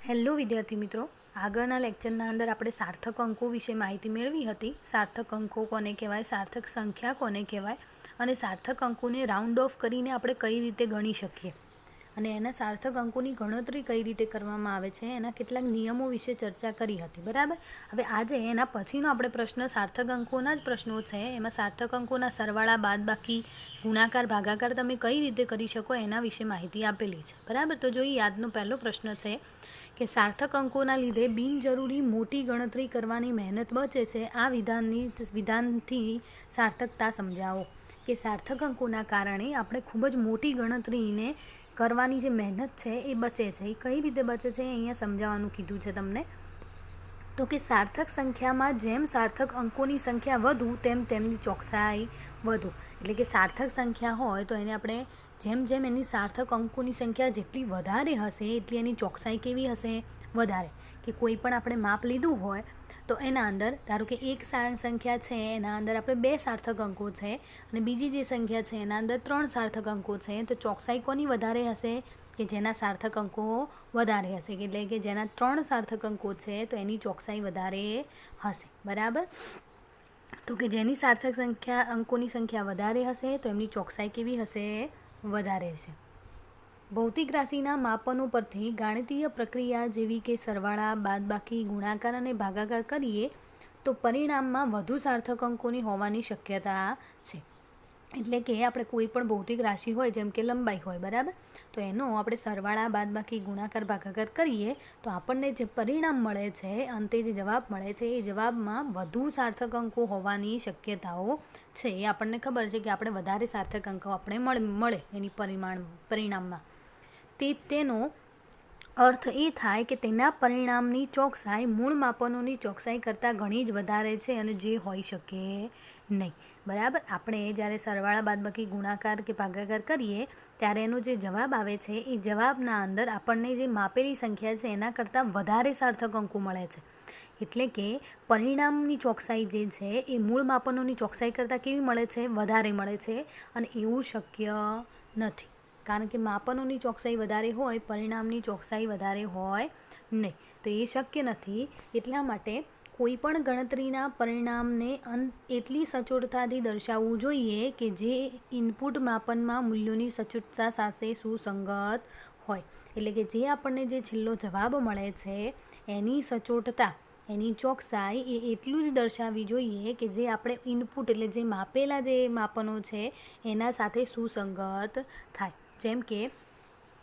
Hello વિદ્યાર્થી મિત્રો, આગળના લેક્ચરના અંદર આપણે સાર્થક અંકો વિશે માહિતી મેળવી હતી. સાર્થક અંકો કોને કહેવાય, સાર્થક સંખ્યા કોને કહેવાય અને સાર્થક અંકોને રાઉન્ડ ઓફ કરીને આપણે કઈ રીતે ગણી શકીએ અને એના સાર્થક અંકોની ગણતરી કઈ રીતે કરવામાં આવે છે, એના કેટલાક નિયમો વિશે ચર્ચા કરી હતી. બરાબર. હવે આજે એના પછીનો આપણે પ્રશ્ન સાર્થક અંકોના જ પ્રશ્નો છે. એમાં સાર્થક અંકોના સરવાળા, બાદબાકી, ગુણાકાર, ભાગાકાર તમે કઈ રીતે કરી શકો એના વિશે માહિતી આપેલી છે. બરાબર. તો જોઈએ, આજનો પહેલો પ્રશ્ન છે કે સાર્થક અંકોના લીધે બિનજરૂરી મોટી ગણતરી કરવાની મહેનત બચે છે. આ વિધાનથી સાર્થકતા સમજાવો. કે સાર્થક અંકોના કારણે આપણે ખૂબ જ મોટી ગણતરીને કરવાની જે મહેનત છે એ બચે છે. એ કઈ રીતે બચે છે અહીંયા સમજાવવાનું કીધું છે તમને. તો કે સાર્થક સંખ્યામાં જેમ સાર્થક અંકોની સંખ્યા વધુ તેમ તેમની ચોકસાઈ વધુ. એટલે કે સાર્થક સંખ્યા હોય તો એને આપણે જેમ જેમ એની સાર્થક અંકોની સંખ્યા જેટલી વધારે હશે એટલી એની ચોકસાઈ કેવી હશે? વધારે. કે કોઈ પણ આપણે માપ લીધું હોય તો એના અંદર ધારો કે એક સંખ્યા છે એના અંદર આપણે 2 સાર્થક અંકો છે અને બીજી જે સંખ્યા છે એના અંદર 3 સાર્થક અંકો છે, તો ચોકસાઈ કોની વધારે હશે? કે જેના સાર્થક અંકો વધારે હશે. એટલે કે જેના 3 સાર્થક અંકો છે તો એની ચોકસાઈ વધારે હશે. બરાબર. તો કે જેની સાર્થક અંકોની સંખ્યા વધારે હશે તો એમની ચોકસાઈ કેવી હશે? વધારે છે. ભૌતિક રાશિના માપનો પરથી ગાણિતીય પ્રક્રિયા જેવી કે સરવાળા, બાદબાકી, ગુણાકાર અને ભાગાકાર કરીએ તો પરિણામમાં વધુ સાર્થક અંકોની હોવાની શક્યતા છે. એટલે કે આપણે કોઈ પણ ભૌતિક રાશિ હોય, જેમ કે લંબાઈ હોય, બરાબર, તો એનો આપણે સરવાળા, બાદબાકી, ગુણાકાર, ભાગાકાર કરીએ તો આપણને જે પરિણામ મળે છે, અંતે જે જવાબ મળે છે, એ જવાબમાં વધુ સાર્થક અંકો હોવાની શક્યતાઓ છે. એ આપણને ખબર છે કે આપણે વધારે સાર્થક અંકો આપણે મળે એની પરિણામમાં. તેનો અર્થ એ થાય કે તેના પરિણામની ચોકસાઈ મૂળ માપનોની ચોકસાઈ કરતાં ઘણી જ વધારે છે અને જે હોઈ શકે નહીં. બરાબર. આપણે જ્યારે સરવાળા, બાદબાકી, ગુણાકાર કે ભાગાકાર કરીએ ત્યારે એનો જે જવાબ આવે છે એ જવાબના અંદર આપણને જે માપેલી સંખ્યા છે એના કરતાં વધારે સાર્થક અંકો મળે છે. એટલે કે પરિણામની ચોકસાઈ જે છે એ મૂળ માપનોની ચોકસાઈ કરતાં કેવી મળે છે? વધારે મળે છે. અને એવું શક્ય નથી, કારણ કે માપનોની ચોકસાઈ વધારે હોય, પરિણામની ચોકસાઈ વધારે હોય નહીં. તો એ શક્ય નથી. એટલા માટે કોઈ પણ ગણતરીના પરિણામને એટલી સચોટતાથી દર્શાવવું જોઈએ કે જે ઇનપુટ માપનમાં મૂલ્યોની સચોટતા સાથે સુસંગત હોય. એટલે કે જે આપણને જે છેલ્લો જવાબ મળે છે એની સચોટતા, એની ચોકસાઈ એ એટલું જ દર્શાવવી જોઈએ કે જે આપણે ઇનપુટ એટલે જે માપેલા જે માપનો છે એના સાથે સુસંગત થાય. જેમ કે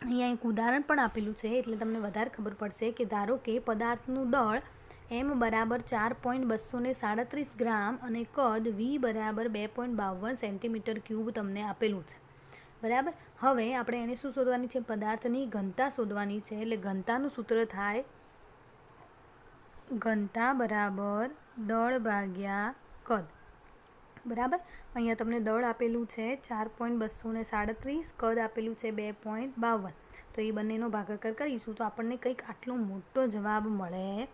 અહીંયા એક ઉદાહરણ પણ આપેલું છે એટલે તમને વધારે ખબર પડશે. કે ધારો કે પદાર્થનું દળ M બરાબર 4.237 ગ્રામ અને કદ V બરાબર 2.52 સેન્ટીમીટર ક્યુબ તમને આપેલું છે. બરાબર. હવે આપણે એને શું શોધવાની છે? પદાર્થની ઘનતા શોધવાની છે. એટલે ઘનતાનું સૂત્ર થાય ઘનતા બરાબર દળ ભાગ્યા કદ. બરાબર. અહીંયા તમને દળ આપેલું છે 4.237, કદ આપેલું છે 2.52. તો એ બંનેનો ભાગાકાર કરીશું તો આપણને કંઈક આટલો મોટો જવાબ મળે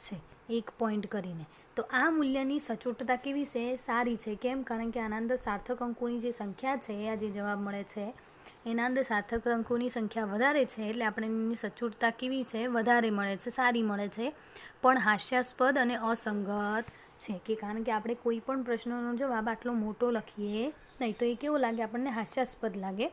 છે 1 પોઈન્ટ કરીને. તો આ મૂલ્યની સચોટતા કેવી છે? સારી છે. કેમ? કારણ કે આના અંદર સાર્થક અંકોની જે સંખ્યા છે, આ જે જવાબ મળે છે એના અંદર સાર્થક અંકોની સંખ્યા વધારે છે એટલે આપણે એની સચોટતા કેવી છે? વધારે મળે છે, સારી મળે છે. પણ હાસ્યાસ્પદ અને અસંગત છે. કે કારણ કે આપણે કોઈ પણ પ્રશ્નનો જવાબ આટલો મોટો લખીએ નહીં તો એ કેવો લાગે? આપણને હાસ્યાસ્પદ લાગે.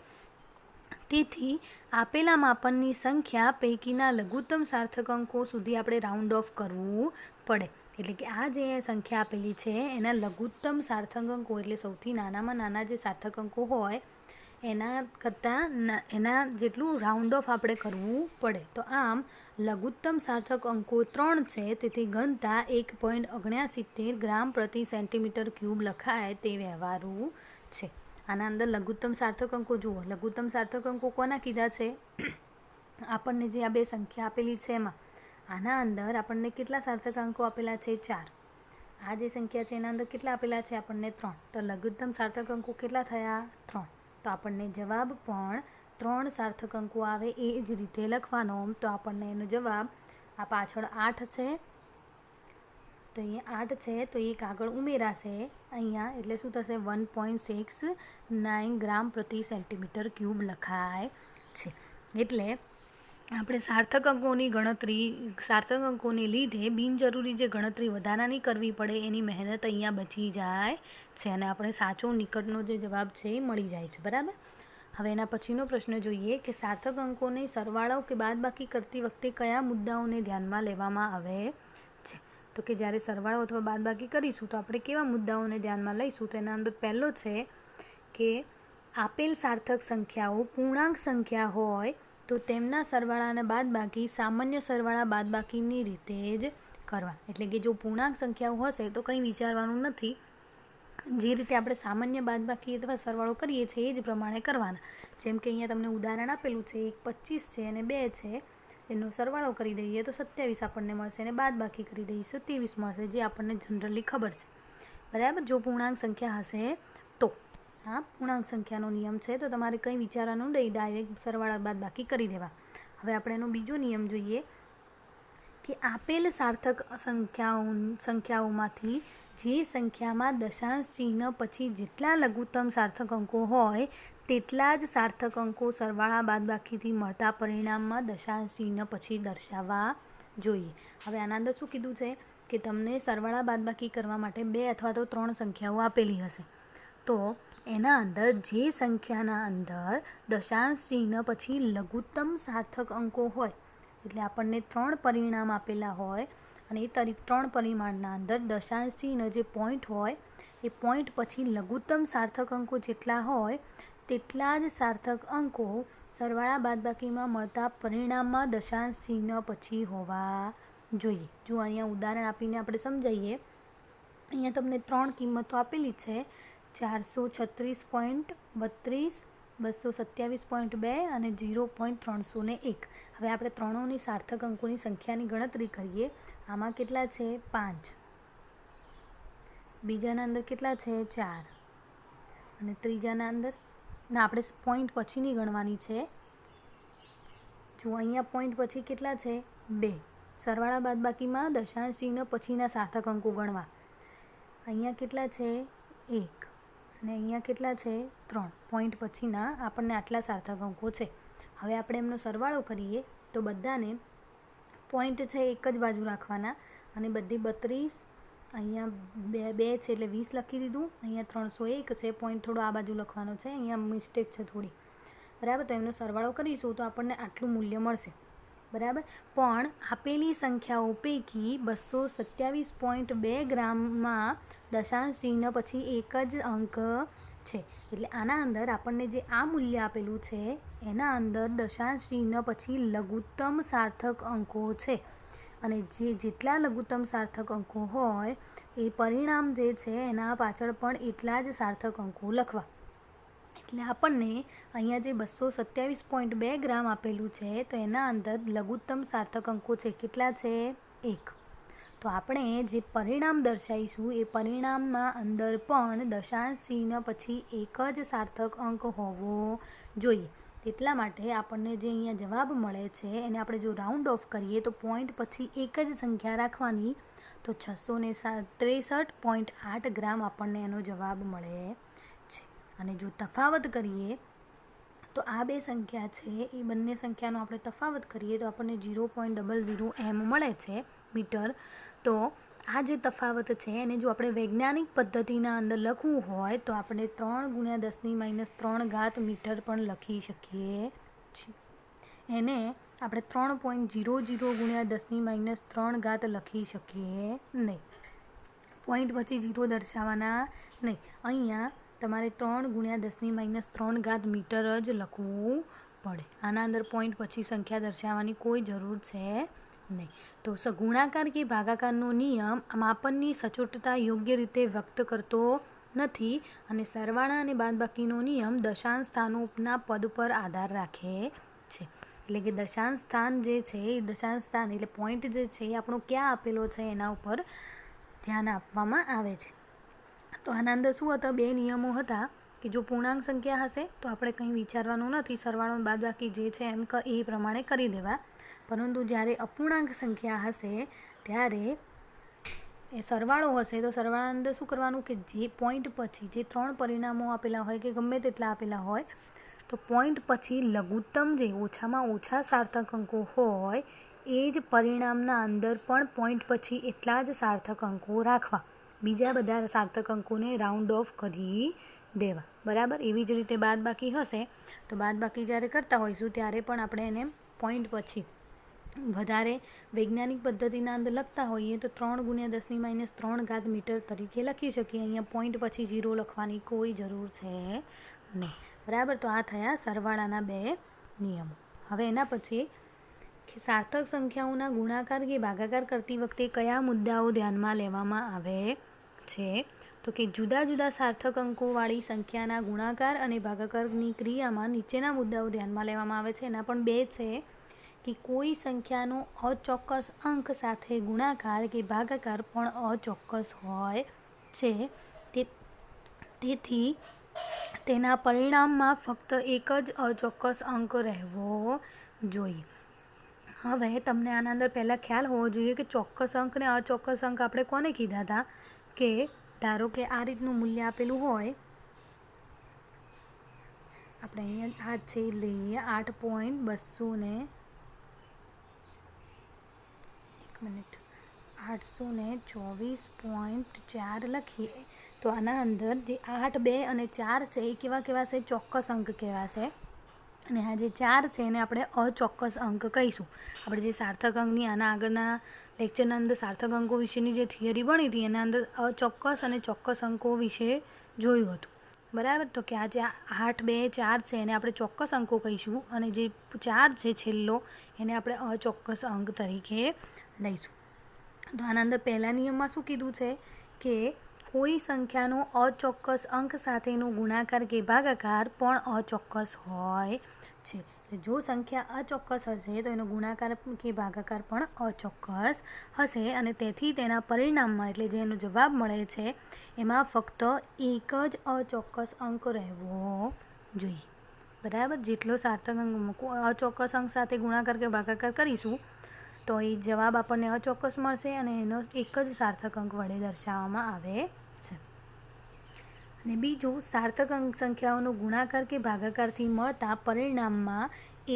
તેથી આપેલા માપનની સંખ્યા પૈકીના લઘુત્તમ સાર્થક અંકો સુધી આપણે રાઉન્ડ ઓફ કરવું પડે. એટલે કે આ જે સંખ્યા આપેલી છે એના લઘુત્તમ સાર્થક અંકો એટલે સૌથી નાનામાં નાના જે સાર્થક અંકો હોય એના કરતાં એના જેટલું રાઉન્ડ ઓફ આપણે કરવું પડે. તો આમ લઘુત્તમ સાર્થક અંકો 3 છે, તેથી ઘનતા 1.69 ગ્રામ પ્રતિ સેન્ટીમીટર ક્યુબ લખાય તે વ્યવહારુ છે. આના અંદર લઘુત્તમ સાર્થક અંકો જુઓ. લઘુત્તમ સાર્થક અંકો કોના કીધા છે? આપણને જે આ બે સંખ્યા આપેલી છે એમાં આના અંદર આપણને કેટલા સાર્થક અંકો આપેલા છે? 4. આ જે સંખ્યા છે એના અંદર કેટલા આપેલા છે? આપણને 3. તો લઘુત્તમ સાર્થક અંકો કેટલા થયા? 3. તો આપણને જવાબ પણ 3 સાર્થક અંકો આવે એ જ રીતે લખવાનો. તો આપણને એનો જવાબ આ પાછળ 8 છે તો અહીંયા 8 છે તો એક આગળ ઉમેરાશે અહીંયા, એટલે શું થશે? 1.69 ગ્રામ પ્રતિ સેન્ટીમીટર ક્યુબ લખાય છે. એટલે આપણે સાર્થક અંકોને લીધે બિનજરૂરી જે ગણતરી વધારાની કરવી પડે એની મહેનત અહીંયા બચી જાય છે અને આપણે સાચો નિકટનો જે જવાબ છે એ મળી જાય છે. બરાબર. હવે એના પછીનો પ્રશ્ન જોઈએ કે સાર્થક અંકોને સરવાળો કે બાદબાકી કરતી વખતે કયા મુદ્દાઓને ધ્યાનમાં લેવામાં આવે છે. તો કે જ્યારે સરવાળો અથવા બાદબાકી કરીશું તો આપણે કેવા મુદ્દાઓને ધ્યાનમાં લઈશું. તો એના અંદર પહેલો છે કે આપેલ સાર્થક સંખ્યાઓ પૂર્ણાંક સંખ્યા હોય તો તેમના સરવાળા અને બાદબાકી સામાન્ય સરવાળા બાદબાકીની રીતે જ કરવા. એટલે કે જો પૂર્ણાંક સંખ્યાઓ હશે તો કંઈ વિચારવાનું નથી, જે રીતે આપણે સામાન્ય બાદબાકી અથવા સરવાળો કરીએ છીએ એ જ પ્રમાણે કરવાના. જેમ કે અહીંયા તમને ઉદાહરણ આપેલું છે, 25 છે અને 2 છે, એનો સરવાળો કરી દઈએ તો 27 આપણને મળશે અને બાદબાકી કરી દઈએ તો 23 મળશે, જે આપણને જનરલી ખબર છે. બરાબર. જો પૂર્ણાંક સંખ્યા હશે તો આ પૂર્ણાંક સંખ્યાનો નિયમ છે, તો તમારે કંઈ વિચારવાનું નહીં, ડાયરેક્ટ સરવાળા બાદબાકી કરી દેવા. હવે આપણે એનો બીજો નિયમ જોઈએ કે આપેલ સાર્થક સંખ્યાઓમાંથી જે સંખ્યામાં દશાંશ ચિહ્ન પછી જેટલા લઘુત્તમ સાર્થક અંકો હોય તેટલા જ સાર્થક અંકો સરવાળા બાદબાકીથી મળતા પરિણામમાં દશાંશ ચિહ્ન પછી દર્શાવવા જોઈએ. હવે આના અંદર શું કીધું છે કે તમને સરવાળા બાદબાકી કરવા માટે 2 અથવા તો 3 સંખ્યાઓ આપેલી હશે, તો એના અંદર જે સંખ્યાના અંદર દશાંશ ચિહ્ન પછી લઘુત્તમ સાર્થક અંકો હોય, એટલે આપણને 3 પરિણામ આપેલા હોય અને એ 3 પરિમાણના અંદર દશાંશ ચિહ્ન જે પોઈન્ટ હોય એ પોઈન્ટ પછી લઘુત્તમ સાર્થક અંકો જેટલા હોય તેટલા જ સાર્થક અંકો સરવાળા બાદબાકીમાં મળતા પરિણામમાં દશાંશ ચિહ્ન પછી હોવા જોઈએ. જો અહીંયા ઉદાહરણ આપીને આપણે સમજાવીએ, અહીંયા તમને 3 કિંમતો આપેલી છે, 436.32, 227.2 અને 0.301. હવે આપણે ત્રણોની સાર્થક અંકોની સંખ્યાની ગણતરી કરીએ. આમાં કેટલા છે? 5. બીજાના અંદર કેટલા છે? 4. અને ત્રીજાના અંદર આપણે પોઈન્ટ પછીની ગણવાની છે. જો અહીંયા પોઈન્ટ પછી કેટલા છે? 2. સરવાળા બાદબાકીમાં દશાંશ ચિહ્ન પછીના સાર્થક અંકો ગણવા. અહીંયા કેટલા છે? 1. અને અહીંયા કેટલા છે? 3. પોઈન્ટ પછીના આપણને આટલા સાર્થક અંકો છે. હવે આપણે એમનો સરવાળો કરીએ તો બધાને પોઈન્ટ છે એક જ બાજુ રાખવાના અને બધી 32, અહીંયા 2 છે એટલે 20 લખી દીધું, અહીંયા 301 છે, પોઈન્ટ થોડો આ બાજુ લખવાનો છે, અહીંયા મિસ્ટેક છે થોડી. બરાબર. તો એમનો સરવાળો કરીશું તો આપણને આટલું મૂલ્ય મળશે. બરાબર. પણ આપેલી સંખ્યાઓ પૈકી 227.2 ગ્રામમાં દશાંશ ચિહ્ન પછી એક જ અંક છે. એટલે આના અંદર આપણને જે આ મૂલ્ય આપેલું છે એના અંદર દશાંશ ચિહ્ન પછી લઘુત્તમ સાર્થક અંકો છે અને જેટલા લઘુત્તમ સાર્થક અંકો હોય એ પરિણામ જે છે એના પાછળ પણ એટલા જ સાર્થક અંકો લખવા. એટલે આપણને અહીંયા જે 227.2 ગ્રામ આપેલું છે તો એના અંદર લઘુત્તમ સાર્થક અંકો છે કેટલા છે? 1. તો આપણે જે પરિણામ દર્શાવીશું એ પરિણામમાં અંદર પણ દશાંશ ચિહ્ન પછી એક જ સાર્થક અંક હોવો જોઈએ. એટલા માટે આપણને જે અહીંયા જવાબ મળે છે એને આપણે જો રાઉન્ડ ઓફ કરીએ તો પોઈન્ટ પછી એક જ સંખ્યા રાખવાની, તો 663.8 ગ્રામ આપણને એનો જવાબ મળે છે. અને જો તફાવત કરીએ તો આ બે સંખ્યા છે એ બંને સંખ્યાનો આપણે તફાવત કરીએ તો આપણને 0.00 m મળે છે મીટર. તો આ જે તફાવત છે એને જો આપણે વૈજ્ઞાનિક પદ્ધતિના અંદર લખવું હોય તો આપણે 3 × 10⁻³ મીટર પણ લખી શકીએ છીએ. એને આપણે 3.00 × 10⁻³ લખી શકીએ નહીં. પોઈન્ટ પછી 0 દર્શાવવાના નહીં. અહીંયા તમારે 3 × 10⁻³ મીટર જ લખવું પડે. આના અંદર પોઈન્ટ પછી સંખ્યા દર્શાવવાની કોઈ જરૂર છે નહીં. તો ગુણાકાર કે ભાગાકારનો નિયમ માપનની સચોટતા યોગ્ય રીતે વ્યક્ત કરતો નથી અને સરવાળા અને બાદબાકીનો નિયમ દશાંશ સ્થાનોના પદ પર આધાર રાખે છે. એટલે કે દશાંશ સ્થાન જે છે એ દશાંશ સ્થાન એટલે પોઈન્ટ જે છે એ આપણો ક્યાં આપેલો છે એના ઉપર ધ્યાન આપવામાં આવે છે. તો આના અંદર શું હતા? 2 નિયમો હતા કે જો પૂર્ણાંક સંખ્યા હશે તો આપણે કંઈ વિચારવાનું નથી, સરવાળો બાદબાકી જે છે એમ એ પ્રમાણે કરી દેવા. પરંતુ જ્યારે અપૂર્ણાંક સંખ્યા હશે ત્યારે એ સરવાળો હશે તો સરવાળાની અંદર શું કરવાનું કે જે પોઈન્ટ પછી જે 3 પરિણામો આપેલા હોય કે ગમે તેટલા આપેલા હોય તો પોઈન્ટ પછી લઘુત્તમ જે ઓછામાં ઓછા સાર્થક અંકો હોય એ જ પરિણામના અંદર પણ પોઈન્ટ પછી એટલા જ સાર્થક અંકો રાખવા, બીજા બધા સાર્થક અંકોને રાઉન્ડ ઓફ કરી દેવા. બરાબર. એવી જ રીતે બાદબાકી હશે તો બાદબાકી જ્યારે કરતા હોઈશું ત્યારે પણ આપણે એને પોઈન્ટ પછી વધારે વૈજ્ઞાનિક પદ્ધતિના અંદર લખતા હોઈએ તો 3 × 10⁻³ મીટર તરીકે લખી શકીએ. અહીંયા પોઈન્ટ પછી 0 લખવાની કોઈ જરૂર છે નહીં. બરાબર. તો આ થયા સરવાળાના 2 નિયમો. હવે એના પછી સાર્થક સંખ્યાઓના ગુણાકાર કે ભાગાકાર કરતી વખતે કયા મુદ્દાઓ ધ્યાનમાં લેવામાં આવે છે? તો કે જુદા જુદા સાર્થક અંકોવાળી સંખ્યાના ગુણાકાર અને ભાગાકારની ક્રિયામાં નીચેના મુદ્દાઓ ધ્યાનમાં લેવામાં આવે છે. એના પણ 2 છે કે કોઈ સંખ્યાનો અચોક્કસ અંક સાથે ગુણાકાર કે ભાગાકાર પણ અચોક્કસ હોય છે. તેથી તેના પરિણામમાં ફક્ત એક જ અચોક્કસ અંક રહેવો જોઈએ. હવે તમને આના અંદર પહેલાં ખ્યાલ હોવો જોઈએ કે ચોક્કસ અંક ને અચોક્કસ અંક આપણે કોને કીધા હતા કે ધારો કે આ રીતનું મૂલ્ય આપેલું હોય, આપણે અહીંયા આ છે લઈએ 824.4 લખીએ તો આના અંદર જે 8, 2 અને 4 છે એ કેવા છે? ચોક્કસ અંક કહેવાશે. અને આ જે 4 છે એને આપણે અચોક્કસ અંક કહીશું. આપણે જે સાર્થક અંકની આના આગળના લેક્ચરના અંદર સાર્થક અંકો વિશેની જે થિયરી ભણી હતી એના અંદર અચોક્કસ અને ચોક્કસ અંકો વિશે જોયું હતું. બરાબર. તો કે આ જે 8, 2, 4 છે એને આપણે ચોક્કસ અંકો કહીશું અને જે 4 છે છેલ્લો એને આપણે અચોક્કસ અંક તરીકે લઈશું. તો આના અંદર પહેલા નિયમમાં શું કીધું છે કે કોઈ સંખ્યાનો અચોક્કસ અંક સાથેનો ગુણાકાર કે ભાગાકાર પણ અચોક્કસ હોય છે. જો સંખ્યા અચોક્કસ હશે તો એનો ગુણાકાર કે ભાગાકાર પણ અચોક્કસ હશે અને તેથી તેના પરિણામમાં એટલે જે એનો જવાબ મળે છે એમાં ફક્ત એક જ અચોક્કસ અંક રહેવો જોઈએ. બરાબર. જેટલો સાર્થક અંક અચોક્કસ અંક સાથે ગુણાકાર કે ભાગાકાર કરીશું તો એ જવાબ આપણને અચોક્કસ મળશે અને એનો એક જ સાર્થક અંક વડે દર્શાવવામાં આવે છે. અને બીજું, સાર્થક અંક સંખ્યાઓનો ગુણાકાર કે ભાગાકારથી મળતા પરિણામમાં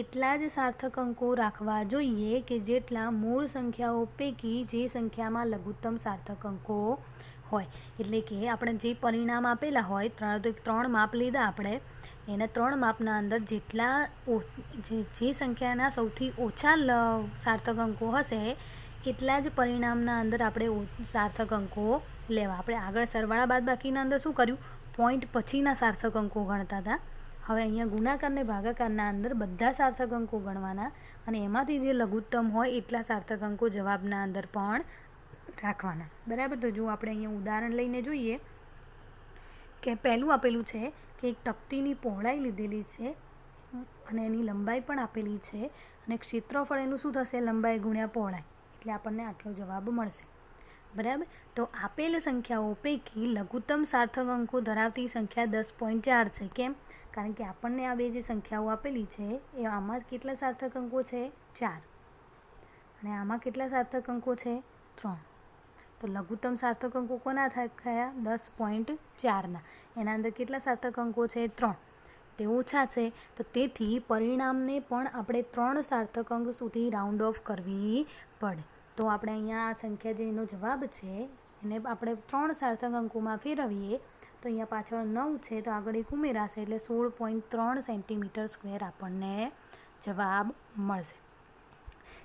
એટલા જ સાર્થક અંકો રાખવા જોઈએ કે જેટલા મૂળ સંખ્યાઓ પૈકી જે સંખ્યામાં લઘુત્તમ સાર્થક અંકો હોય. એટલે કે આપણે જે પરિણામ આપેલા હોય 3 માપ લીધા આપણે, એના 3 માપના અંદર જેટલા જે સંખ્યાના સૌથી ઓછા સાર્થક અંકો હશે એટલા જ પરિણામના અંદર આપણે સાર્થક અંકો લેવા. આપણે આગળ સરવાળા બાદબાકીના અંદર શું કર્યું? પોઈન્ટ પછીના સાર્થક અંકો ગણતા હતા. હવે અહીંયા ગુણાકાર અને ભાગાકારના અંદર બધા સાર્થક અંકો ગણવાના અને એમાંથી જે લઘુત્તમ હોય એટલા સાર્થક અંકો જવાબના અંદર પણ રાખવાના. બરાબર. તો જો આપણે અહીંયા ઉદાહરણ લઈને જોઈએ કે પહેલું આપેલું છે કે એક તકતીની પહોળાઈ લીધેલી છે અને એની લંબાઈ પણ આપેલી છે અને ક્ષેત્રફળ એનું શું થશે? લંબાઈ ગુણ્યા પહોળાઈ, એટલે આપણને આટલો જવાબ મળશે. બરાબર. તો આપેલ સંખ્યાઓ પૈકી લઘુત્તમ સાર્થક અંકો ધરાવતી સંખ્યા 10.4 છે. કેમ? કારણ કે આપણને આ બે જે સંખ્યાઓ આપેલી છે એ આમાં કેટલા સાર્થક અંકો છે? 4 અને આમાં કેટલા સાર્થક અંકો છે? 3. તો લઘુત્તમ સાર્થક અંકો કોના થયા? 10.4ના. એના અંદર કેટલા સાર્થક અંકો છે? 3. તે ઓછા છે તો તેથી પરિણામને પણ આપણે 3 સાર્થક અંક સુધી રાઉન્ડ ઓફ કરવી પડે. તો આપણે અહીંયા આ સંખ્યા જે એનો જવાબ છે એને આપણે 3 સાર્થક અંકોમાં ફેરવીએ તો અહીંયા પાછળ 9 છે તો આગળ એક ઉમેરાશે એટલે 16.3 સેન્ટીમીટર સ્ક્વેર આપણને જવાબ મળશે.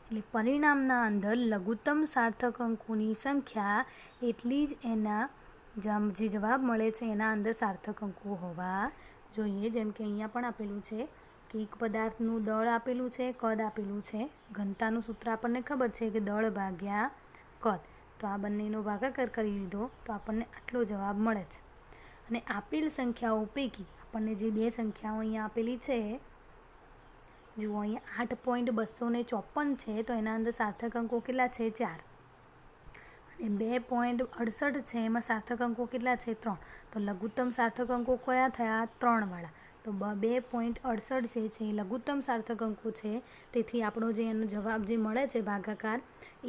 એટલે પરિણામના અંદર લઘુત્તમ સાર્થક અંકોની સંખ્યા એટલી જ એના જે જવાબ મળે છે એના અંદર સાર્થક અંકો હોવા જોઈએ. જેમ કે અહીંયા પણ આપેલું છે કે એક પદાર્થનું દળ આપેલું છે, કદ આપેલું છે. ઘનતાનું સૂત્ર આપણને ખબર છે કે દળ ભાગ્યા કદ. તો આ બંનેનો ભાગાકાર કરી લીધો તો આપણને આટલો જવાબ મળે છે. અને આપેલ સંખ્યાઓ પૈકી આપણને જે બે સંખ્યાઓ અહીંયા આપેલી છે, જુઓ અહીંયા 8.254 છે તો એના અંદર સાર્થક અંકો કેટલા છે? 4. અને 2.68 છે એમાં સાર્થક અંકો કેટલા છે? 3. તો લઘુત્તમ સાર્થક અંકો કયા થયા? 3 વાળા. તો 2.68 છે એ લઘુત્તમ સાર્થક અંકો છે. તેથી આપણો જે એનો જવાબ જે મળે છે ભાગાકાર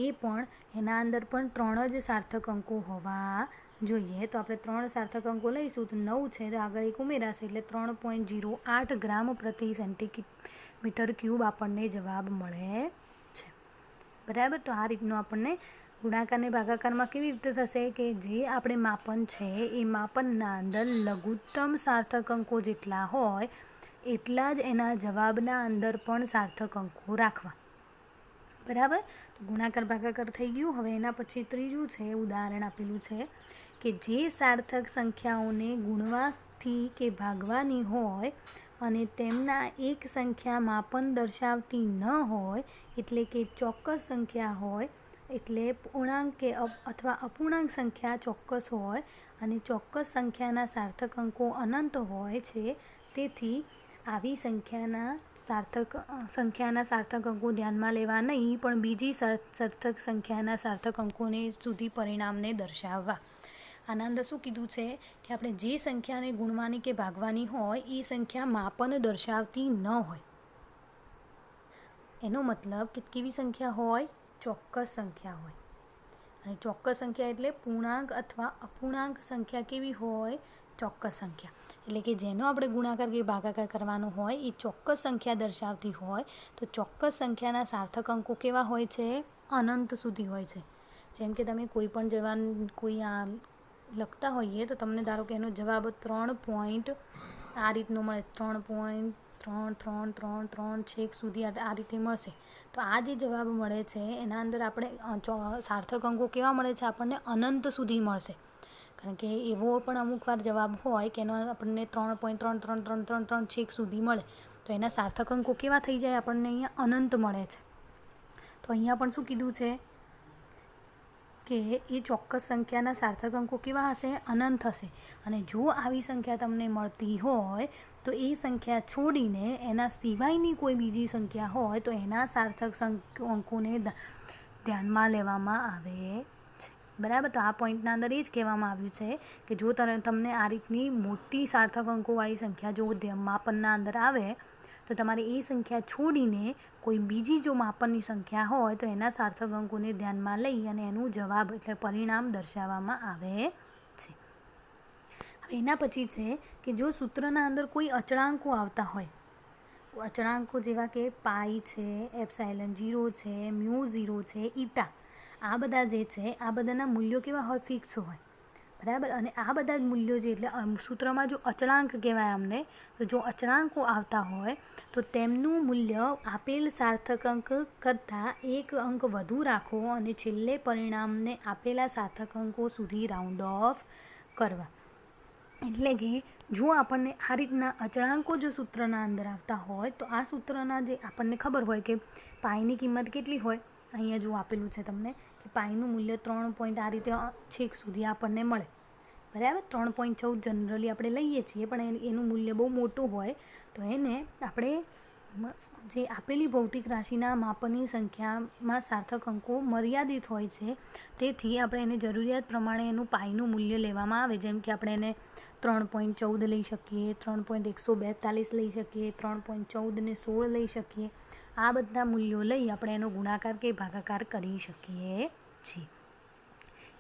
એ પણ એના અંદર પણ 3 જ સાર્થક અંકો હોવા જોઈએ તો આપણે 3 સાર્થક અંકો લઈશું તો 9 છે તો આગળ એક ઉમેરાશે એટલે 3.08 ગ્રામ પ્રતિ સેન્ટીમીટર ક્યુબ આપણને જવાબ મળે છે. બરાબર. તો આ રીતનું આપણને ગુણાકારને ભાગાકારમાં કેવી રીતે થશે કે જે આપણે માપન છે એ માપનના અંદર લઘુત્તમ સાર્થક અંકો જેટલા હોય એટલા જ એના જવાબના અંદર પણ સાર્થક અંકો રાખવા. બરાબર. તો ગુણાકાર ભાગાકાર થઈ ગયું. હવે એના પછી ત્રીજું છે ઉદાહરણ આપેલું છે કે જે સાર્થક સંખ્યાઓને ગુણવાથી કે ભાગવાની હોય અને તેમના એક સંખ્યા માપન દર્શાવતી ન હોય એટલે કે ચોક્કસ સંખ્યા હોય એટલે પૂર્ણાંક કે અથવા અપૂર્ણાંક સંખ્યા ચોક્કસ હોય અને ચોક્કસ સંખ્યાના સાર્થક અંકો અનંત હોય છે. તેથી આવી સંખ્યાના સાર્થક અંકો ધ્યાનમાં લેવા નહીં પણ બીજી સાર્થક સંખ્યાના સાર્થક અંકોને સુધી પરિણામને દર્શાવવા. આના અંદર શું કીધું છે કે આપણે જે સંખ્યાને ગુણવાની કે ભાગવાની હોય એ સંખ્યા માપન દર્શાવતી ન હોય. એનો મતલબ કે કેવી સંખ્યા હોય? ચોક્કસ સંખ્યા હોય. અને ચોક્કસ સંખ્યા એટલે પૂર્ણાંક અથવા અપૂર્ણાંક સંખ્યા કેવી હોય? ચોક્કસ સંખ્યા. એટલે કે જેનો આપણે ગુણાકાર કે ભાગાકાર કરવાનો હોય એ ચોક્કસ સંખ્યા દર્શાવતી હોય તો ચોક્કસ સંખ્યાના સાર્થક અંકો કેવા હોય છે? અનંત સુધી હોય છે. જેમ કે તમે કોઈ પણ કોઈ આ લખતા હોઈએ તો તમને ધારો કે એનો જવાબ 3 આ રીતનો મળે 3.33333 છેક સુધી આ રીતે મળશે. તો આ જે જવાબ મળે છે એના અંદર આપણે સાર્થક અંકો કેવા મળે છે? આપણને અનંત સુધી મળશે. કારણ કે એવો પણ અમુક વાર જવાબ હોય કે એનો આપણને 3.33333 છેક સુધી મળે તો એના સાર્થક અંકો કેવા થઈ જાય? આપણને અહીંયા અનંત મળે છે. તો અહીંયા પણ શું કીધું છે કે એ ચોક્કસ સંખ્યાના સાર્થક અંકો કેવા હશે? અનંત હશે. અને જો આવી સંખ્યા તમને મળતી હોય તો એ સંખ્યા છોડીને એના સિવાયની કોઈ બીજી સંખ્યા હોય તો એના સાર્થક અંકોને ધ્યાનમાં લેવામાં આવે છે. બરાબર. તો આ પોઈન્ટના અંદર એ જ કહેવામાં આવ્યું છે કે જો તમને આ રીતની મોટી સાર્થક અંકોવાળી સંખ્યા જો માપનના અંદર આવે તો તમારે એ સંખ્યા છોડીને કોઈ બીજી જો માપનની સંખ્યા હોય તો એના સાર્થક અંકોને ધ્યાનમાં લઈ અને એનું જવાબ એટલે પરિણામ દર્શાવવામાં આવે છે. હવે એના પછી છે કે જો સૂત્રના અંદર કોઈ અચળાંકો આવતા હોય, અચળાંકો જેવા કે પાઈ છે, એપ્સાઇલન 0 છે, મ્યુ 0 છે, ઈટા, આ બધા જે છે આ બધાના મૂલ્યો કેવા હોય? ફિક્સ હોય. બરાબર. અને આ બધા જ મૂલ્યો જે એટલે સૂત્રમાં જો અચળાંક કહેવાય અમને તો જો અચળાંકો આવતા હોય તો તેમનું મૂલ્ય આપેલ સાર્થક અંક કરતાં એક અંક વધુ રાખો અને છેલ્લે પરિણામને આપેલા સાર્થક અંકો સુધી રાઉન્ડ ઓફ કરવા. એટલે કે જો આપણને આ રીતના અચળાંકો જો સૂત્રના અંદર આવતા હોય તો આ સૂત્રના જે આપણને ખબર હોય કે પાઈની કિંમત કેટલી હોય, અહીંયા જો આપેલું છે તમને કે પાઈનું મૂલ્ય 3 આ રીતે છેક સુધી આપણને મળે. બરાબર. 3.14 જનરલી આપણે લઈએ છીએ પણ એનું મૂલ્ય બહુ મોટું હોય તો એને આપણે જે આપેલી ભૌતિક રાશિના માપનની સંખ્યામાં સાર્થક અંકો મર્યાદિત હોય છે. તેથી આપણે એને જરૂરિયાત પ્રમાણે એનું પાઈનું મૂલ્ય લેવામાં આવે. જેમ કે આપણે એને 3.14 લઈ શકીએ, 3.142 લઈ શકીએ, 3.14 ને 16 લઈ શકીએ. આ બધા મૂલ્યો લઈ આપણે એનો ગુણાકાર કે ભાગાકાર કરી શકીએ છીએ.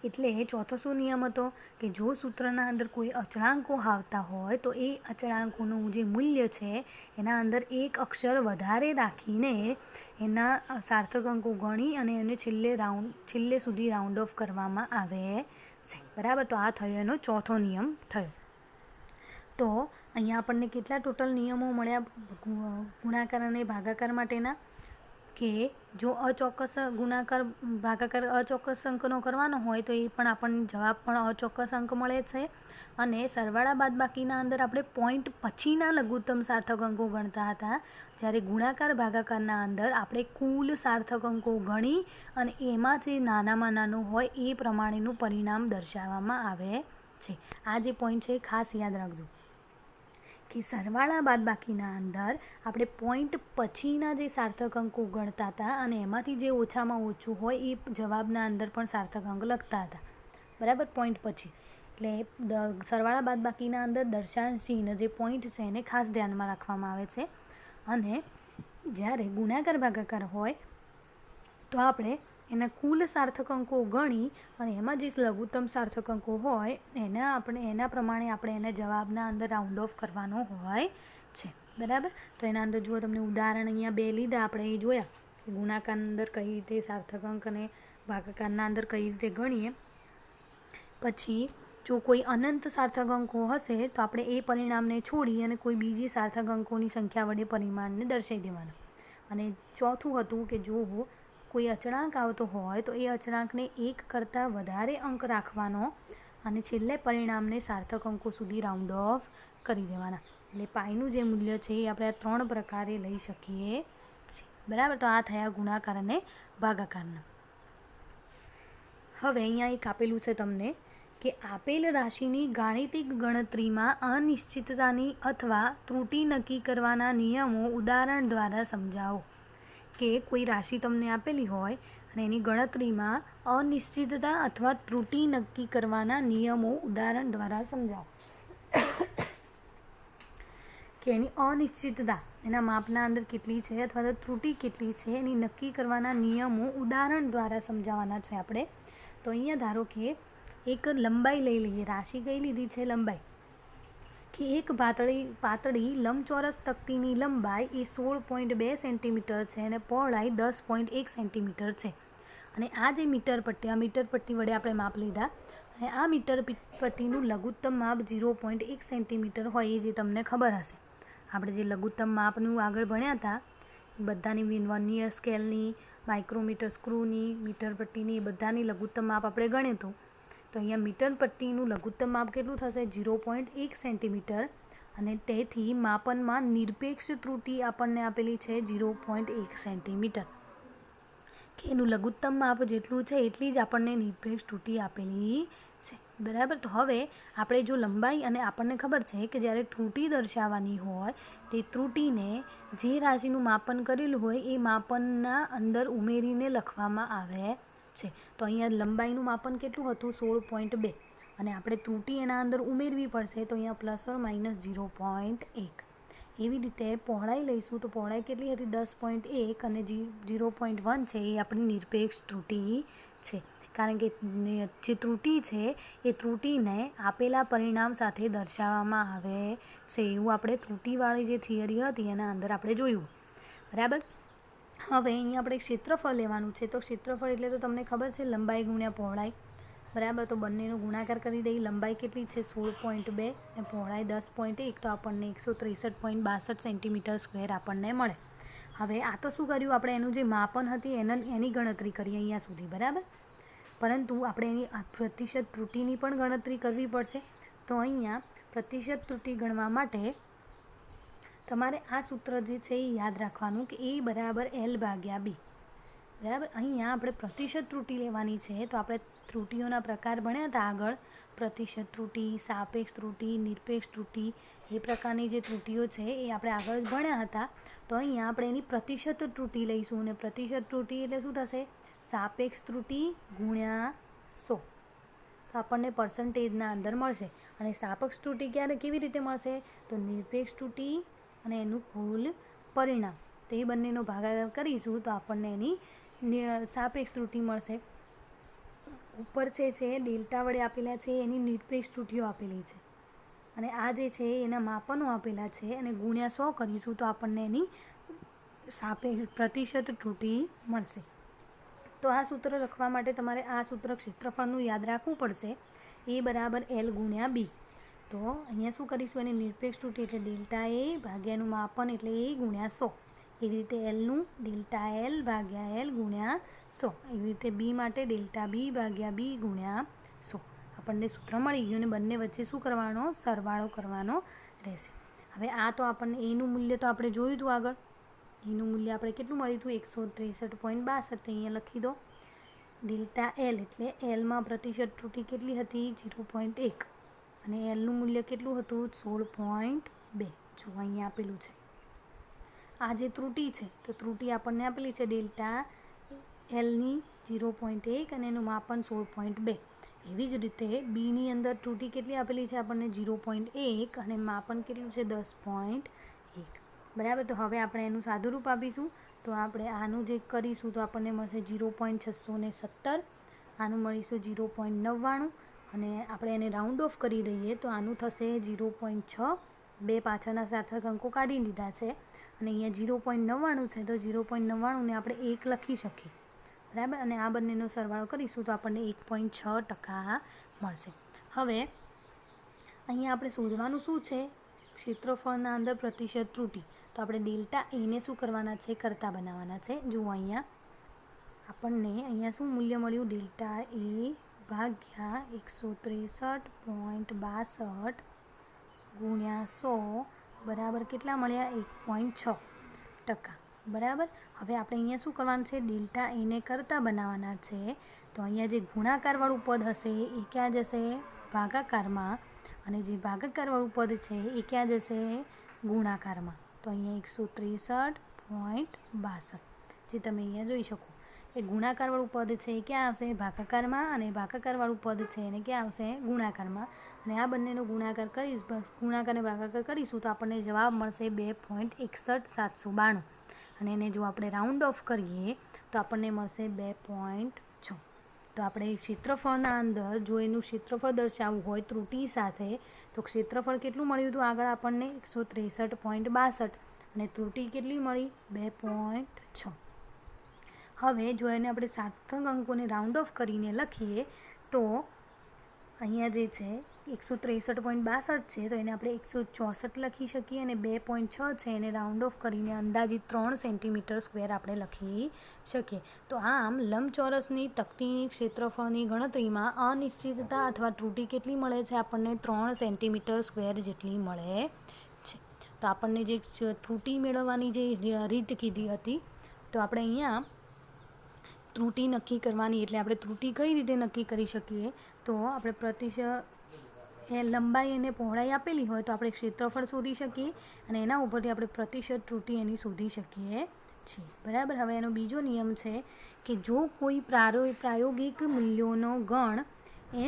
એટલે ચોથો શું નિયમ હતો કે જો સૂત્રના અંદર કોઈ અચળાંકો આવતા હોય તો એ અચળાંકોનું જે મૂલ્ય છે એના અંદર એક અક્ષર વધારે રાખીને એના સાર્થક અંકો ગણી અને એને છેલ્લે સુધી રાઉન્ડ ઓફ કરવામાં આવે છે. બરાબર. તો આ થયો એનો ચોથો નિયમ થયો. તો અહીંયા આપણને કેટલા ટોટલ નિયમો મળ્યા ગુણાકાર અને ભાગાકાર માટેના? કે જો અચોક્કસ ગુણાકાર ભાગાકાર અચોક્કસ અંકનો કરવાનો હોય તો એ પણ આપણને જવાબ પણ અચોક્કસ અંક મળે છે. અને સરવાળા બાદબાકીના અંદર આપણે પોઈન્ટ પછીના લઘુત્તમ સાર્થક અંકો ગણતા હતા, જ્યારે ગુણાકાર ભાગાકારના અંદર આપણે કુલ સાર્થક અંકો ગણી અને એમાંથી નાનામાં નાનું હોય એ પ્રમાણેનું પરિણામ દર્શાવવામાં આવે છે. આ જે પોઈન્ટ છે ખાસ યાદ રાખજો કે સરવાળા બાદબાકીના અંદર આપણે પોઈન્ટ પછીના જે સાર્થક અંકો ગણતા હતા અને એમાંથી જે ઓછામાં ઓછું હોય એ જવાબના અંદર પણ સાર્થક અંક લખતા હતા. બરાબર. પોઈન્ટ પછી એટલે સરવાળા બાદબાકીના અંદર દર્શાન ચિહ્ન જે પોઈન્ટ છે એને ખાસ ધ્યાનમાં રાખવામાં આવે છે. અને જ્યારે ગુણાકાર ભાગાકાર હોય તો આપણે એના કુલ સાર્થક અંકો ગણી અને એમાં જે લઘુત્તમ સાર્થક અંકો હોય એના પ્રમાણે આપણે એને જવાબના અંદર રાઉન્ડ ઓફ કરવાનો હોય છે, બરાબર. તો એના અંદર જુઓ તમને ઉદાહરણ અહીંયા 2 લીધા, આપણે એ જોયા કે ગુણાકારના અંદર કઈ રીતે સાર્થક અંક અને ભાગાકારના અંદર કઈ રીતે ગણીએ. પછી જો કોઈ અનંત સાર્થક અંકો હશે તો આપણે એ પરિણામને છોડી અને કોઈ બીજી સાર્થક અંકોની સંખ્યા વડે પરિમાણને દર્શાવી દેવાનું. અને ચોથું હતું કે જો કોઈ અચળાંક આવતો હોય તો એ અચળાંકને 1 કરતાં વધારે અંક રાખવાનો અને છેલ્લે પરિણામને સાર્થક અંકો સુધી રાઉન્ડ ઓફ કરી દેવાના. એટલે પાઈનું જે મૂલ્ય છે એ આપણે આ 3 પ્રકારે લઈ શકીએ છીએ, બરાબર. તો આ થયા ગુણાકાર અને ભાગાકારના. હવે અહીંયા એક આપેલું છે તમને કે આપેલ રાશિની ગાણિતિક ગણતરીમાં અનિશ્ચિતતાની અથવા ત્રુટિ નક્કી કરવાના નિયમો ઉદાહરણ દ્વારા સમજાવો. કે કોઈ રાશિ તમને આપેલી હોય અને એની ગણતરીમાં અનિશ્ચિતતા અથવા ત્રુટિ નક્કી કરવાના નિયમો ઉદાહરણ દ્વારા સમજાવો. કે એની અનિશ્ચિતતા એના માપના અંદર કેટલી છે અથવા તો ત્રુટિ કેટલી છે એની નક્કી કરવાના નિયમો ઉદાહરણ દ્વારા સમજાવવાના છે આપણે. તો અહીંયા ધારો કે એક લંબાઈ લઈ લઈએ, રાશિ કઈ લીધી છે? લંબાઈ. કે એક પાતળી લંબચોરસ તકતીની લંબાઈ એ 16.2 સેન્ટીમીટર છે અને પહોળાઈ 10.1 સેન્ટીમીટર છે. અને આ જે મીટર પટ્ટી વડે આપણે માપ લીધા અને આ મીટર પટ્ટીનું લઘુત્તમ માપ 0.1 સેન્ટીમીટર હોય એ જે તમને ખબર હશે. આપણે જે લઘુત્તમ માપનું આગળ ભણ્યા હતા બધાની વર્નિયર સ્કેલની, માઇક્રોમીટર સ્ક્રૂની, મીટર પટ્ટીની બધાની લઘુત્તમ માપ આપણે ગણ્યું હતું. તો અહીંયા મીટર પટ્ટીનું લઘુત્તમ માપ કેટલું થશે? 0.1 સેન્ટીમીટર. અને તેથી માપનમાં નિરપેક્ષ ત્રુટિ આપણને આપેલી છે 0.1 સેન્ટીમીટર. કે એનું લઘુત્તમ માપ જેટલું છે એટલી જ આપણને નિરપેક્ષ ત્રુટિ આપેલી છે, બરાબર. તો હવે આપણે જો લંબાઈ અને આપણને ખબર છે કે જ્યારે ત્રુટિ દર્શાવવાની હોય તે ત્રુટિને જે રાશિનું માપન કરેલું હોય એ માપનના અંદર ઉમેરીને લખવામાં આવે છે. તો અહીંયા લંબાઈનું માપન કેટલું હતું? 16.2 અને આપણે ત્રુટિ એના અંદર ઉમેરવી પડશે તો અહીંયા પ્લસ ઓર માઇનસ 0.1. એવી રીતે પહોળાઈ લઈશું તો પહોળાઈ કેટલી હતી? 10.1 અને 0.1 છે એ આપણી નિરપેક્ષ ત્રુટિ છે. કારણ કે જે ત્રુટિ છે એ ત્રુટિને આપેલા પરિણામ સાથે દર્શાવવામાં આવે છે. એવું આપણે ત્રુટિવાળી જે થિયરી હતી એના અંદર આપણે જોયું, બરાબર. હવે અહીંયા આપણે ક્ષેત્રફળ લેવાનું છે. તો ક્ષેત્રફળ એટલે તો તમને ખબર છે લંબાઈ ગુણ્યા પહોળાઈ, બરાબર. તો બંનેનો ગુણાકાર કરી દઈએ. લંબાઈ કેટલી છે? 16.2 અને પહોળાઈ 10.1 તો આપણને 163.62 સેન્ટીમીટર સ્ક્વેર આપણને મળે. હવે આ તો શું કર્યું આપણે? એનું જે માપન હતી એની ગણતરી કરીએ અહીંયા સુધી, બરાબર. પરંતુ આપણે એની પ્રતિશત ત્રુટિની પણ ગણતરી કરવી પડશે. તો અહીંયા પ્રતિશત ત્રુટિ ગણવા માટે તમારે આ સૂત્ર જે છે એ યાદ રાખવાનું કે A = L/B, બરાબર. અહીંયા આપણે પ્રતિશત ત્રુટિ લેવાની છે. તો આપણે ત્રુટિઓના પ્રકાર ભણ્યા હતા આગળ, પ્રતિશત ત્રુટિ, સાપેક્ષ ત્રુટિ, નિરપેક્ષ ત્રુટિ, એ પ્રકારની જે ત્રુટિઓ છે એ આપણે આગળ ભણ્યા હતા. તો અહીંયા આપણે એની પ્રતિશત ત્રુટિ લઈશું અને પ્રતિશત ત્રુટિ એટલે શું થશે? સાપેક્ષ ત્રુટિ ગુણ્યા 100. તો આપણને પર્સન્ટેજના અંદર મળશે. અને સાપેક્ષ ત્રુટિ કેવી રીતે મળશે? તો નિરપેક્ષ ત્રુટિ અને એનું કુલ પરિણામ, તો એ બંનેનો ભાગાકાર કરીશું તો આપણને એની સાપેક્ષ ત્રુટિ મળશે. ઉપર છે ડેલ્ટા વડે આપેલા છે એની નિરપેક્ષ ત્રુટિઓ આપેલી છે અને આ જે છે એના માપનો આપેલા છે અને ગુણ્યા 100 કરીશું તો આપણને એની પ્રતિશત ત્રુટિ મળશે. તો આ સૂત્ર લખવા માટે તમારે આ સૂત્ર ક્ષેત્રફળનું યાદ રાખવું પડશે. A = L/B. તો અહીંયા શું કરીશું? એની નિરપેક્ષ ત્રુટિ એટલે ડેલ્ટા A ભાગ્યાનું માપન એટલે A ગુણ્યા 100. એવી રીતે Lનું ડેલ્ટા L ભાગ્યા L ગુણ્યા 100. એવી રીતે B માટે ડેલ્ટા B ભાગ્યા B ગુણ્યા 100. આપણને સૂત્ર મળી ગયું અને બંને વચ્ચે શું કરવાનો? સરવાળો કરવાનો રહેશે. હવે આ તો આપણને એનું મૂલ્ય તો આપણે જોયું હતું આગળ. એનું મૂલ્ય આપણે કેટલું મળ્યું હતું? 163.62. તો અહીંયા લખી દો ડેલ્ટા L એટલે Lમાં પ્રતિશત ત્રુટિ કેટલી હતી? 0.1 અને Lનું મૂલ્ય કેટલું હતું? 16.2. જો અહીંયા આપેલું છે. આ જે ત્રુટિ છે તો ત્રુટિ આપણને આપેલી છે ડેલ્ટા Lની 0.1 અને એનું માપન 16.2. એવી જ રીતે બીની અંદર ત્રુટિ કેટલી આપેલી છે આપણને? 0.1 અને માપન કેટલું છે? 10.1, બરાબર. તો હવે આપણે એનું સાદું રૂપ આપીશું તો તો આપણે આનું જે કરીશું તો આપણને મળશે 0.617, આનું મળીશું 0.99 અને આપણે એને રાઉન્ડ ઓફ કરી દઈએ તો આનું થશે 0.6. બે પાછળના સાર્થક અંકો કાઢી લીધા છે અને અહીંયા 0.99 છે તો 0.99ને આપણે 1 લખી શકીએ, બરાબર. અને આ બંનેનો સરવાળો કરીશું તો આપણને 1.6% મળશે. હવે અહીંયા આપણે શોધવાનું શું છે? ક્ષેત્રફળના અંદર પ્રતિશત ત્રુટી. તો આપણે ડેલ્ટા એને શું કરવાના છે? કરતા બનાવવાના છે. જુઓ અહીંયા આપણને અહીંયા શું મૂલ્ય મળ્યું? ડેલ્ટા એ ભાગ્યા 163.62 ગુણ્યા 100 બરાબર કેટલા મળ્યા? 1.6%, બરાબર. હવે આપણે અહીંયા શું કરવાનું છે? ડેલ્ટા એને કરતા બનાવવાના છે. તો અહીંયા જે ગુણાકારવાળું પદ હશે એ ક્યાં જશે? ભાગાકારમાં. અને જે ભાગાકારવાળું પદ છે એ ક્યાં જશે? ગુણાકારમાં. તો અહીંયા 163.62 જે તમે અહીંયા જોઈ શકો એ ગુણાકારવાળું પદ છે એ ક્યાં આવશે? ભાગાકારમાં. અને ભાગાકારવાળું પદ છે એને ક્યાં આવશે? ગુણાકારમાં. અને આ બંનેનો ગુણાકાર ગુણાકાર અને ભાગાકાર કરીશું તો આપણને જવાબ મળશે 2.61792 અને એને જો આપણે રાઉન્ડ ઓફ કરીએ તો આપણને મળશે 2.6. તો આપણે ક્ષેત્રફળના અંદર જો એનું ક્ષેત્રફળ દર્શાવવું હોય ત્રુટી સાથે તો ક્ષેત્રફળ કેટલું મળ્યું હતું આગળ આપણને? 163.62 અને ત્રુટી કેટલી મળી? 2.6. હવે જો એને આપણે સાર્થક અંકોને રાઉન્ડ ઓફ કરીને લખીએ તો અહીંયા જે છે 163.62 છે તો એને આપણે 164 લખી શકીએ અને 2.6 છે એને રાઉન્ડ ઓફ કરીને અંદાજિત 3 સેન્ટીમીટર સ્ક્વેર આપણે લખી શકીએ. તો આમ લંબચોરસની તકતીની ક્ષેત્રફળની ગણતરીમાં અનિશ્ચિતતા અથવા ત્રુટી કેટલી મળે છે? આપણને 3 સેન્ટીમીટર સ્ક્વેર જેટલી મળે છે. તો આપણને જે ત્રુટી મેળવવાની જે રીત કીધી હતી તો આપણે અહીંયા ત્રુટી નક્કી કરવાની, એટલે આપણે ત્રુટી કઈ રીતે નક્કી કરી શકીએ? તો આપણે પ્રતિશત લંબાઈ અને પહોળાઈ આપેલી હોય તો આપણે ક્ષેત્રફળ શોધી શકીએ અને એના ઉપરથી આપણે પ્રતિશત ત્રુટી એની શોધી શકીએ છીએ, બરાબર. હવે એનો બીજો નિયમ છે કે જો કોઈ પ્રાયોગિક મૂલ્યોનો ગણ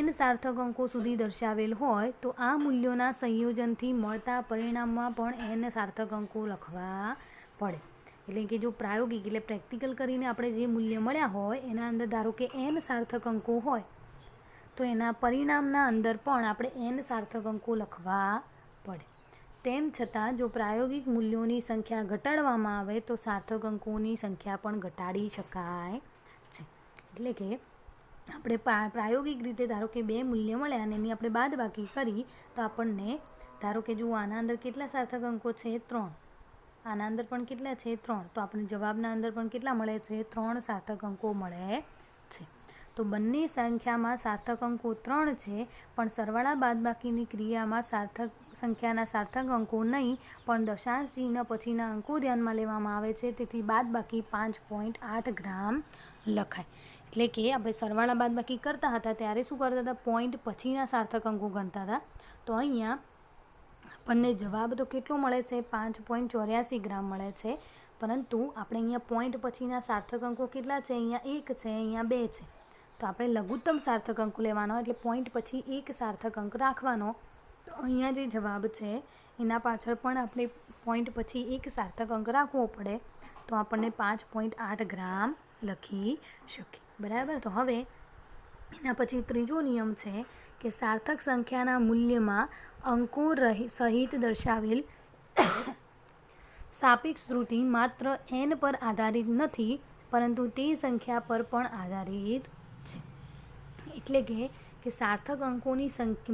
n સાર્થક અંકો સુધી દર્શાવેલ હોય તો આ મૂલ્યોના સંયોજનથી મળતા પરિણામમાં પણ n સાર્થક અંકો લખવા પડે. એટલે કે જો પ્રાયોગિક એટલે પ્રેક્ટિકલ કરીને આપણે જે મૂલ્ય મળ્યા હોય એના અંદર ધારો કે n સાર્થક અંકો હોય તો એના પરિણામના અંદર પણ આપણે n સાર્થક અંકો લખવા પડે. તેમ છતાં જો પ્રાયોગિક મૂલ્યોની સંખ્યા ઘટાડવામાં આવે તો સાર્થક અંકોની સંખ્યા પણ ઘટાડી શકાય છે. એટલે કે આપણે પ્રાયોગિક રીતે ધારો કે 2 મૂલ્ય મળ્યા અને એની આપણે બાદબાકી કરી તો આપણને ધારો કે જુઓ આના અંદર કેટલા સાર્થક અંકો છે? 3. આના અંદર પણ કેટલા છે? 3. તો આપણને જવાબના અંદર પણ કેટલા મળે છે? 3 સાર્થક અંકો મળે છે. તો બંને સંખ્યામાં સાર્થક અંકો 3 છે પણ સરવાળા બાદબાકીની ક્રિયામાં સંખ્યાના સાર્થક અંકો નહીં પણ દશાંશ ચિહ્ન પછીના અંકો ધ્યાનમાં લેવામાં આવે છે. તેથી બાદબાકી 5.8 ગ્રામ લખાય. એટલે કે આપણે સરવાળા બાદબાકી કરતા હતા ત્યારે શું કરતા હતા? પોઈન્ટ પછીના સાર્થક અંકો ગણતા હતા. તો અહીંયા આપણને જવાબ તો કેટલો મળે છે? 5.84 ગ્રામ મળે છે. પરંતુ આપણે અહીંયા પોઈન્ટ પછીના સાર્થક અંકો કેટલા છે? અહીંયા 1 છે, અહીંયા 2 છે. તો આપણે લઘુત્તમ સાર્થક અંક લેવાનો એટલે પોઈન્ટ પછી 1 સાર્થક અંક રાખવાનો. તો અહીંયા જે જવાબ છે એના પાછળ પણ આપણે પોઈન્ટ પછી 1 સાર્થક અંક રાખવો પડે તો આપણને 5.8 ગ્રામ લખી શકીએ, બરાબર. તો હવે એના પછી ત્રીજો નિયમ છે કે સાર્થક સંખ્યાના મૂલ્યમાં અંકો સહિત દર્શાવેલ સાપેક્ષ ત્રુટિ માત્ર n પર આધારિત નથી પરંતુ તે સંખ્યા પર પણ આધારિત છે. એટલે કે સાર્થક અંકોની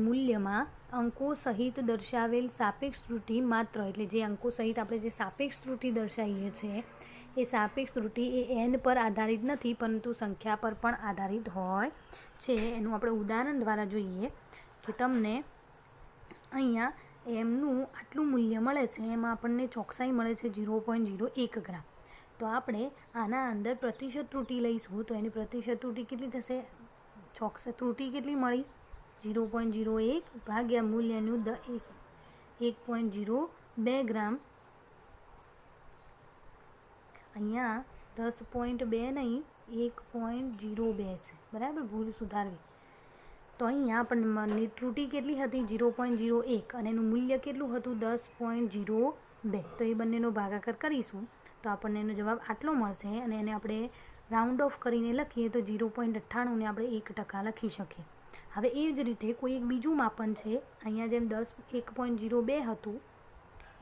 મૂલ્યમાં અંકો સહિત દર્શાવેલ સાપેક્ષ ત્રુટિ માત્ર એટલે જે અંકો સહિત આપણે જે સાપેક્ષ ત્રુટિ દર્શાવીએ છીએ એ સાપેક્ષ ત્રુટિ એ n પર આધારિત નથી પરંતુ સંખ્યા પર પણ આધારિત હોય છે. એનું આપણે ઉદાહરણ દ્વારા જોઈએ કે તમને અહીંયા એમનું આટલું મૂલ્ય મળે છે એમાં આપણને ચોકસાઈ મળે છે 0.01 ગ્રામ. તો આપણે આના અંદર પ્રતિશત ત્રુટિ લઈશું તો એની પ્રતિશત ત્રુટિ કેટલી થશે? ત્રુટિ કેટલી મળી? 0.01 ભાગ્યા મૂલ્યનું 1.02 ગ્રામ. અહીંયા 10.2 નહીં 1.02 છે, બરાબર. ભૂલ સુધારવી. તો અહીંયા આપણને ત્રુટિ કેટલી હતી? 0.01 અને એનું મૂલ્ય કેટલું હતું? 10.02. તો એ બંનેનો ભાગાકાર કરીશું તો આપણને એનો જવાબ આટલો મળશે અને એને આપણે રાઉન્ડ ઓફ કરીને લખીએ તો 0.98ને આપણે 1% લખી શકીએ. હવે એ જ રીતે કોઈ એક બીજું માપન છે, અહીંયા જેમ 1.02 હતું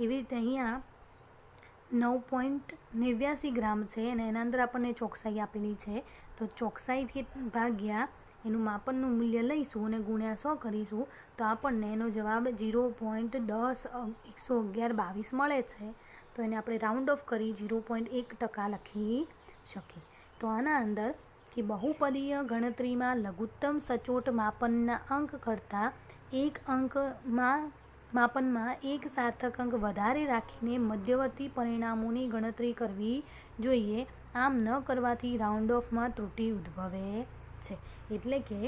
એવી રીતે અહીંયા 9.89 ગ્રામ છે અને એના અંદર આપણને ચોકસાઈ આપેલી છે. તો ચોકસાઈથી ભાગ્યા એનું માપનનું મૂલ્ય લઈશું અને ગુણ્યા 100 કરીશું તો આપણને એનો જવાબ 0.10 મળે છે. તો એને આપણે રાઉન્ડ ઓફ કરી 0.1% લખી શકીએ. તો આના અંદર કે બહુપદીય ગણતરીમાં લઘુત્તમ સચોટ માપનના અંક કરતાં એક માપનમાં એક સાર્થક અંક વધારે રાખીને મધ્યવર્તી પરિણામોની ગણતરી કરવી જોઈએ. આમ ન કરવાથી રાઉન્ડ ઓફમાં ત્રુટિ ઉદ્ભવે છે. એટલે કે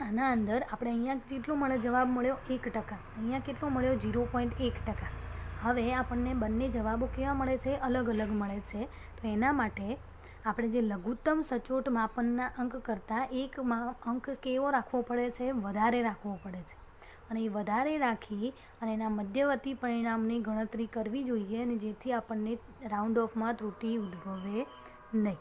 આના અંદર આપણે અહીંયા જેટલો જવાબ મળ્યો 1%, અહીંયા કેટલો મળ્યો 0.1%. હવે આપણને બંને જવાબો કેવા મળે છે? અલગ અલગ મળે છે. તો એના માટે આપણે જે લઘુત્તમ સચોટ માપનના અંક કરતાં એક અંક કેવો રાખવો પડે છે? વધારે રાખવો પડે છે. અને એ વધારે રાખી અને એના મધ્યવર્તી પરિણામની ગણતરી કરવી જોઈએ અને જેથી આપણને રાઉન્ડ ઓફમાં ત્રુટિ ઉદ્ભવે નહીં.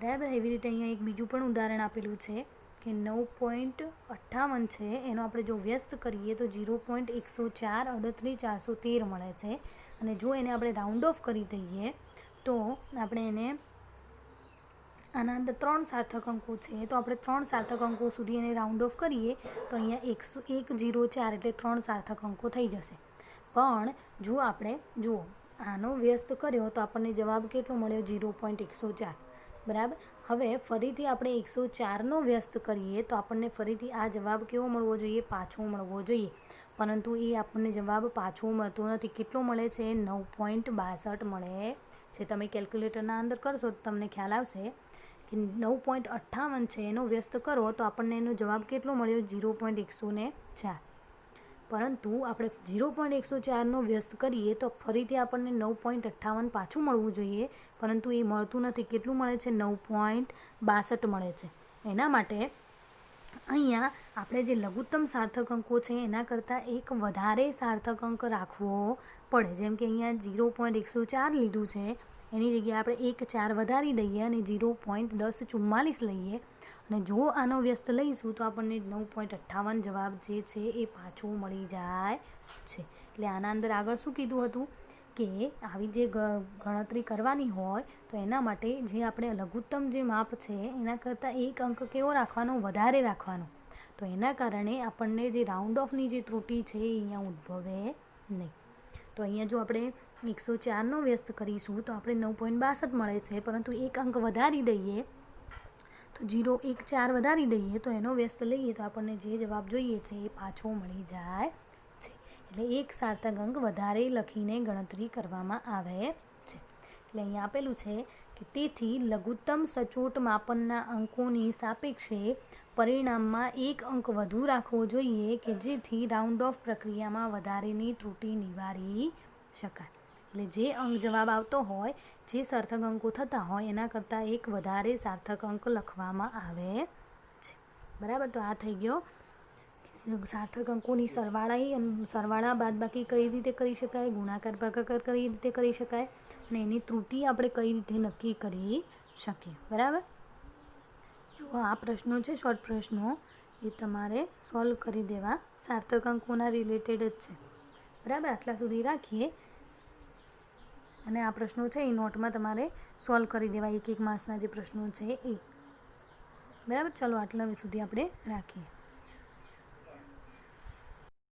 બરાબર. એવી રીતે અહીંયા એક બીજું પણ ઉદાહરણ આપેલું છે કે 9.58 છે એનો આપણે જો વ્યસ્ત કરીએ તો 0.104 મળે છે. અને જો એને આપણે રાઉન્ડ ઓફ કરી દઈએ તો આપણે એને આના અંદર 3 સાર્થક અંકો છે તો આપણે 3 સાર્થક અંકો સુધી એને રાઉન્ડ ઓફ કરીએ તો અહીંયા 104 એટલે 3 સાર્થક અંકો થઈ જશે. પણ જો આપણે જુઓ આનો વ્યસ્ત કર્યો તો આપણને જવાબ કેટલો મળ્યો? 0.104. બરાબર. હવે ફરીથી આપણે 104નો વ્યસ્ત કરીએ તો આપણને ફરીથી આ જવાબ કેવો મળવો જોઈએ? પાછો મળવો જોઈએ. પરંતુ એ આપણને જવાબ પાછો મળતો નથી. કેટલો મળે છે? 9.62 મળે છે. તમે કેલ્ક્યુલેટરના અંદર કરશો તો તમને ખ્યાલ આવશે કે 9.58 છે એનો વ્યસ્ત કરો તો આપણને એનો જવાબ કેટલો મળ્યો? 0.104. પરંતુ આપણે 0.104નો વ્યસ્ત કરીએ તો ફરીથી આપણને 9.58 પાછું મળવું જોઈએ. પરંતુ એ મળતું નથી. કેટલું મળે છે? 9.62 મળે છે. એના માટે અહીંયા આપણે જે લઘુત્તમ સાર્થક અંકો છે એના કરતાં એક વધારે સાર્થક અંક રાખવો પડે. જેમ કે અહીંયા 0.104 લીધું છે એની જગ્યાએ આપણે 1 4 વધારી દઈએ અને 0.1044 લઈએ અને જો આનો વ્યસ્ત લઈશું તો આપણને 9.58 જવાબ જે છે એ પાછો મળી જાય છે. એટલે આના અંદર આગળ શું કીધું હતું કે આવી જે ગણતરી કરવાની હોય તો એના માટે જે આપણે લઘુત્તમ જે માપ છે એના કરતાં એક અંક કેવો રાખવાનો? વધારે રાખવાનો. તો એના કારણે આપણને જે રાઉન્ડ ઓફની જે ત્રુટિ છે એ અહીંયા ઉદ્ભવે નહીં. તો અહીંયા જો આપણે 104નો વ્યસ્ત કરીશું તો આપણે 9.62 મળે છે. પરંતુ એક અંક વધારી દઈએ તો 0.14 વધારી દઈએ તો એનો વ્યસ્ત લઈએ તો આપણને જે જવાબ જોઈએ છે એ પાછો મળી જાય છે. એટલે એક સાર્થક અંક વધારે લખીને ગણતરી કરવામાં આવે છે. એટલે અહીંયા આપેલું છે કે તેથી લઘુત્તમ સચોટ માપનના અંકોની સાપેક્ષે પરિણામમાં એક અંક વધુ રાખવો જોઈએ કે જેથી રાઉન્ડ ઓફ પ્રક્રિયામાં વધારેની ત્રુટિ નિવારી શકાય. એટલે જે અંક જવાબ આવતો હોય, જે સાર્થક અંકો થતા હોય એના કરતાં એક વધારે સાર્થક અંક લખવામાં આવે છે. બરાબર. તો આ થઈ ગયો સાર્થક અંકોની સરવાળા બાદબાકી કઈ રીતે કરી શકાય, ગુણાકાર ભાગાકાર કઈ રીતે કરી શકાય અને એની ત્રુટિ આપણે કઈ રીતે નક્કી કરી શકીએ. બરાબર. જો આ પ્રશ્નો છે શોર્ટ પ્રશ્નો એ તમારે સોલ્વ કરી દેવા. સાર્થક અંકોના રિલેટેડ જ છે. બરાબર. આટલા સુધી રાખીએ અને આ પ્રશ્નો છે એ નોટમાં તમારે સોલ્વ કરી દેવા. એક માસના જે પ્રશ્નો છે એ. બરાબર. ચલો આટલા સુધી આપણે રાખીએ.